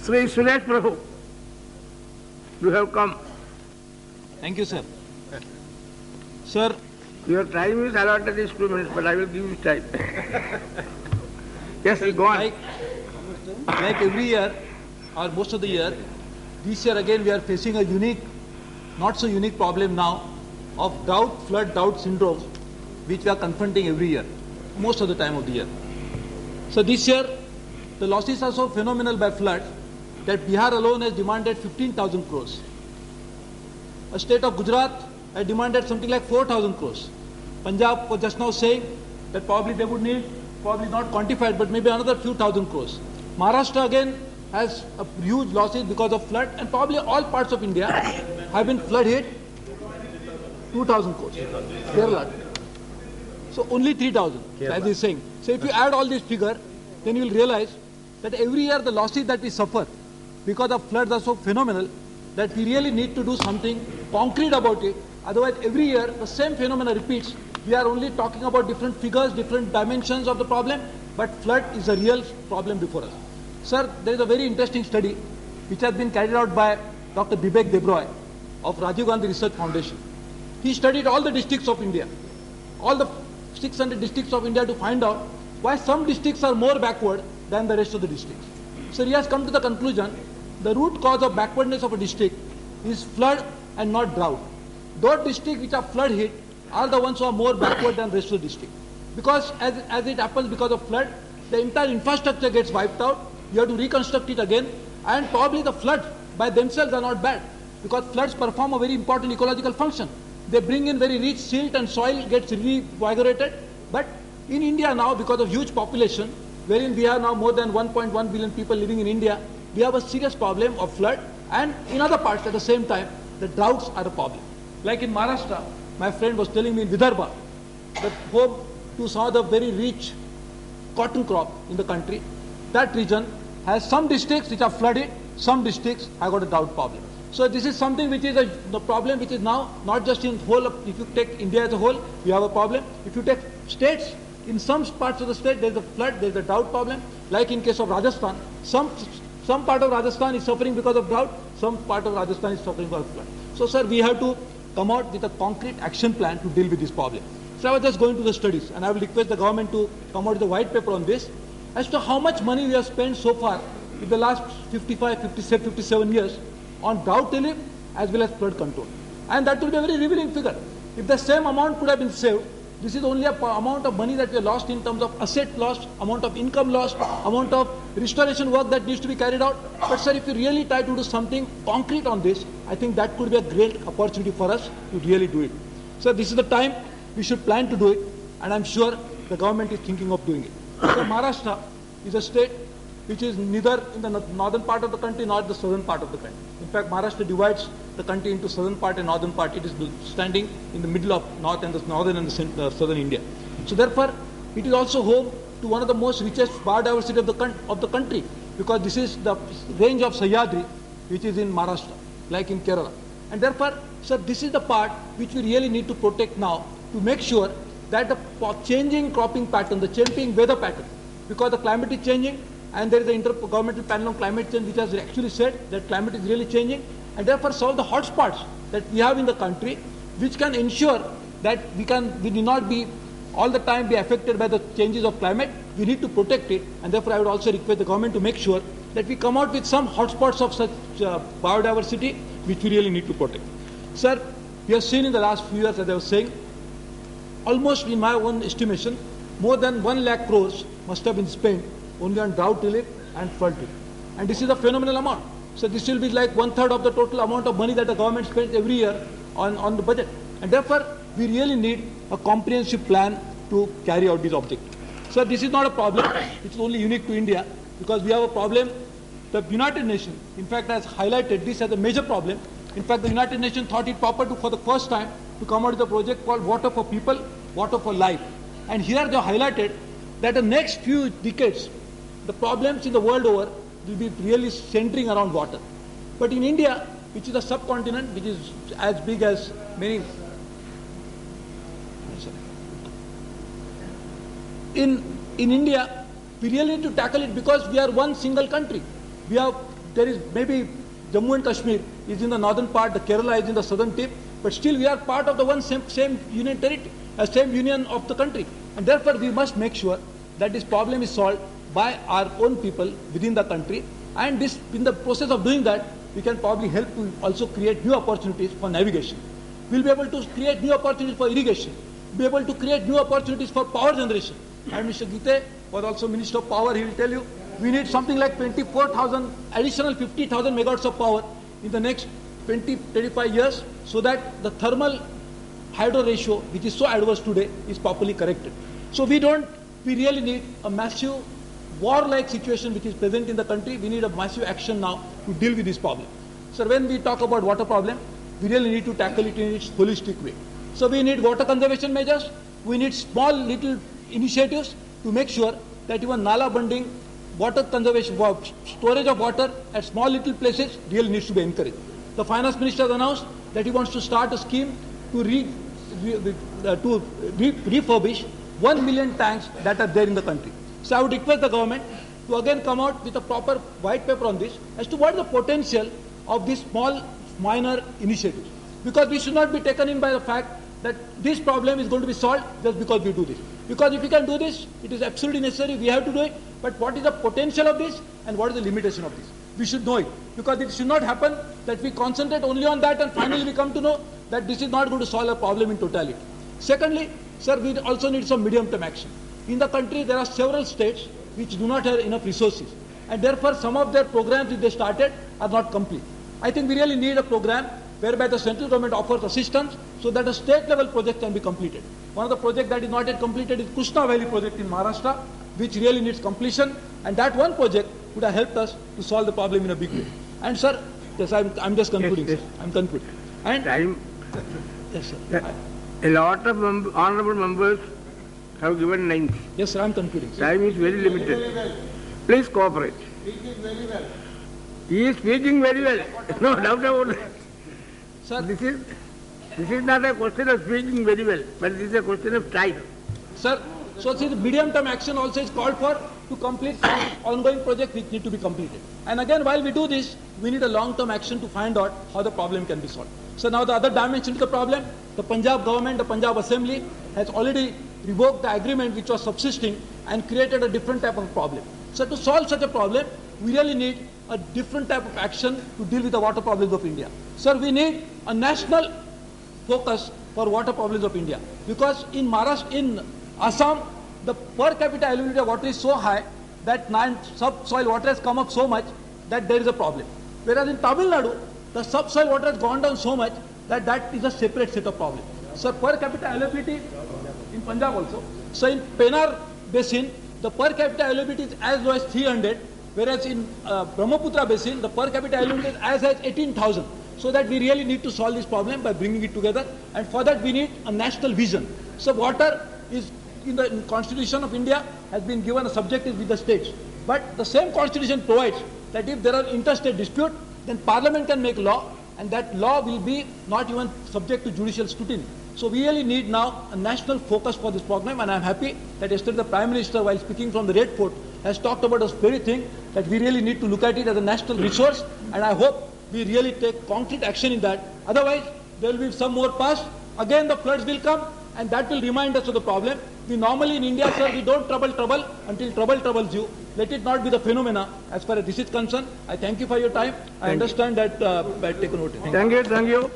Shri Suresh Prabhu, you have come. Thank you, sir. Sir, Your time is allotted is 2 minutes, but I will give you time. Yes, go on. like every year, or most of the year, this year again we are facing a unique, not so unique problem now of drought, flood, drought syndrome, which we are confronting every year, most of the time of the year. So this year, the losses are so phenomenal by flood that Bihar alone has demanded 15,000 crores. A state of Gujarat had demanded something like 4,000 crores. Punjab was just now saying that probably they would need, probably not quantified, but maybe another few thousand crores. Maharashtra again has a huge losses because of flood, and probably all parts of India have been flood hit. 2,000 crores. Kerala. So only 3,000, as he's saying. So if you add all these figures, then you will realize that every year the losses that we suffer because of floods are so phenomenal that we really need to do something concrete about it. Otherwise, every year the same phenomena repeats. We are only talking about different figures, different dimensions of the problem, but flood is a real problem before us. Sir, there is a very interesting study which has been carried out by Dr. Bibek Debroy of Rajiv Gandhi Research Foundation. He studied all the districts of India, all the 600 districts of India, to find out why some districts are more backward than the rest of the districts. So he has come to the conclusion the root cause of backwardness of a district is flood and not drought. Those districts which are flood hit are the ones who are more backward than the rest of the district. Because as it happens because of flood, the entire infrastructure gets wiped out, you have to reconstruct it again, and probably the floods by themselves are not bad, because floods perform a very important ecological function. They bring in very rich silt and soil gets reinvigorated. But in India now, because of huge population, wherein we have now more than 1.1 billion people living in India, we have a serious problem of flood, and in other parts at the same time, the droughts are a problem. Like in Maharashtra, my friend was telling me in Vidarbha, that home to some of the very rich cotton crop in the country, that region has some districts which are flooded, some districts have got a drought problem. So this is something which is the problem which is now not just in whole of, if you take India as a whole, you have a problem. If you take states, in some parts of the state there is a flood, there is a drought problem. Like in case of Rajasthan, some part of Rajasthan is suffering because of drought, some part of Rajasthan is suffering because of flood. So sir, we have to come out with a concrete action plan to deal with this problem. So I was just going to the studies, and I will request the government to come out with a white paper on this as to how much money we have spent so far in the last 57 years on drought relief as well as flood control. And that will be a very revealing figure. If the same amount could have been saved, this is only a amount of money that we have lost in terms of asset loss, amount of income lost, amount of restoration work that needs to be carried out. But sir, if you really try to do something concrete on this, I think that could be a great opportunity for us to really do it. So this is the time we should plan to do it, and I'm sure the government is thinking of doing it. So Maharashtra is a state which is neither in the northern part of the country nor the southern part of the country. In fact, Maharashtra divides the country into southern part and northern part. It is standing in the middle of northern and the southern India. So therefore, it is also home to one of the most richest biodiversity of the country, because this is the range of Sahyadri, which is in Maharashtra, like in Kerala. And therefore, sir, this is the part which we really need to protect now, to make sure that the changing cropping pattern, the changing weather pattern, because the climate is changing, and there is an intergovernmental panel on climate change which has actually said that climate is really changing, and therefore solve the hotspots that we have in the country, which can ensure that we do not be all the time be affected by the changes of climate. We need to protect it, and therefore I would also request the government to make sure that we come out with some hotspots of such biodiversity which we really need to protect. Sir, we have seen in the last few years, as I was saying, almost in my own estimation, more than 1 lakh crores must have been spent only on drought relief and flood relief. And this is a phenomenal amount. So this will be like 1/3 of the total amount of money that the government spends every year on the budget. And therefore, we really need a comprehensive plan to carry out these objectives. So this is not a problem which is only unique to India, because we have a problem. The United Nations, in fact, has highlighted this as a major problem. In fact, the United Nations thought it proper to, for the first time, to come out with a project called Water for People, Water for Life. And here they have highlighted that the next few decades, the problems in the world over will be really centering around water. But in India, which is a subcontinent, which is as big as many... In India, we really need to tackle it, because we are one single country. We have there is maybe Jammu and Kashmir is in the northern part, the Kerala is in the southern tip, but still we are part of the one same union territory, same union of the country. And therefore we must make sure that this problem is solved by our own people within the country. And this, in the process of doing that, we can probably help to also create new opportunities for navigation. We'll be able to create new opportunities for irrigation, be able to create new opportunities for power generation. And Mr. Gite was also Minister of Power, he will tell you, we need something like 24,000, additional 50,000 megawatts of power in the next 20-25 years, so that the thermal hydro ratio, which is so adverse today, is properly corrected. So we really need a massive war-like situation which is present in the country. We need a massive action now to deal with this problem. So when we talk about water problem, we really need to tackle it in its holistic way. So we need water conservation measures, we need small little initiatives to make sure that even nala bunding, water conservation, storage of water at small little places really needs to be encouraged. The Finance Minister has announced that he wants to start a scheme to refurbish 1 million tanks that are there in the country. So I would request the government to again come out with a proper white paper on this as to what is the potential of these small, minor initiatives. Because we should not be taken in by the fact that this problem is going to be solved just because we do this. Because if we can do this, it is absolutely necessary, we have to do it. But what is the potential of this and what is the limitation of this? We should know it. Because it should not happen that we concentrate only on that and finally we come to know that this is not going to solve a problem in totality. Secondly, sir, we also need some medium-term action. In the country, there are several states which do not have enough resources. And therefore, some of their programs which they started are not complete. I think we really need a program whereby the central government offers assistance so that a state-level project can be completed. One of the projects that is not yet completed is Krishna Valley project in Maharashtra, which really needs completion. And that one project would have helped us to solve the problem in a big way. And sir, yes, I'm just concluding. Yes, yes. I'm concluding. And time. Yes, sir. A lot of honorable members have given names. Yes, sir, I'm concluding. Sir. Time is very limited. Please cooperate. Speaking very well. He is speaking very well. No doubt about it. Sir, this is not a question of speaking very well, but this is a question of time. Sir, so see, the medium-term action also is called for to complete ongoing projects which need to be completed. And again, while we do this, we need a long-term action to find out how the problem can be solved. So now the other dimension to the problem, the Punjab government, the Punjab Assembly has already revoked the agreement which was subsisting and created a different type of problem. So to solve such a problem, we really need a different type of action to deal with the water problems of India. Sir, we need a national focus for water problems of India. Because in Maharashtra, in Assam, the per capita availability of water is so high that subsoil water has come up so much that there is a problem. Whereas in Tamil Nadu, the subsoil water has gone down so much that that is a separate set of problems. So per capita availability in Punjab also. So in Penar Basin, the per capita availability is as low as 300, whereas in Brahmaputra Basin, the per capita availability is as high as 18,000. So that we really need to solve this problem by bringing it together, and for that we need a national vision. So water is in the Constitution of India has been given a subjective with the states. But the same Constitution provides that if there are interstate dispute, then Parliament can make law, and that law will be not even subject to judicial scrutiny. So we really need now a national focus for this program, and I am happy that yesterday the Prime Minister, while speaking from the Red Fort, has talked about this very thing, that we really need to look at it as a national resource, and I hope we really take concrete action in that. Otherwise, there will be some more past. Again, the floods will come, and that will remind us of the problem. We normally in India, sir, we don't trouble until trouble troubles you. Let it not be the phenomena as far as this is concerned. I thank you for your time. I understand that I have taken notice. Thank you.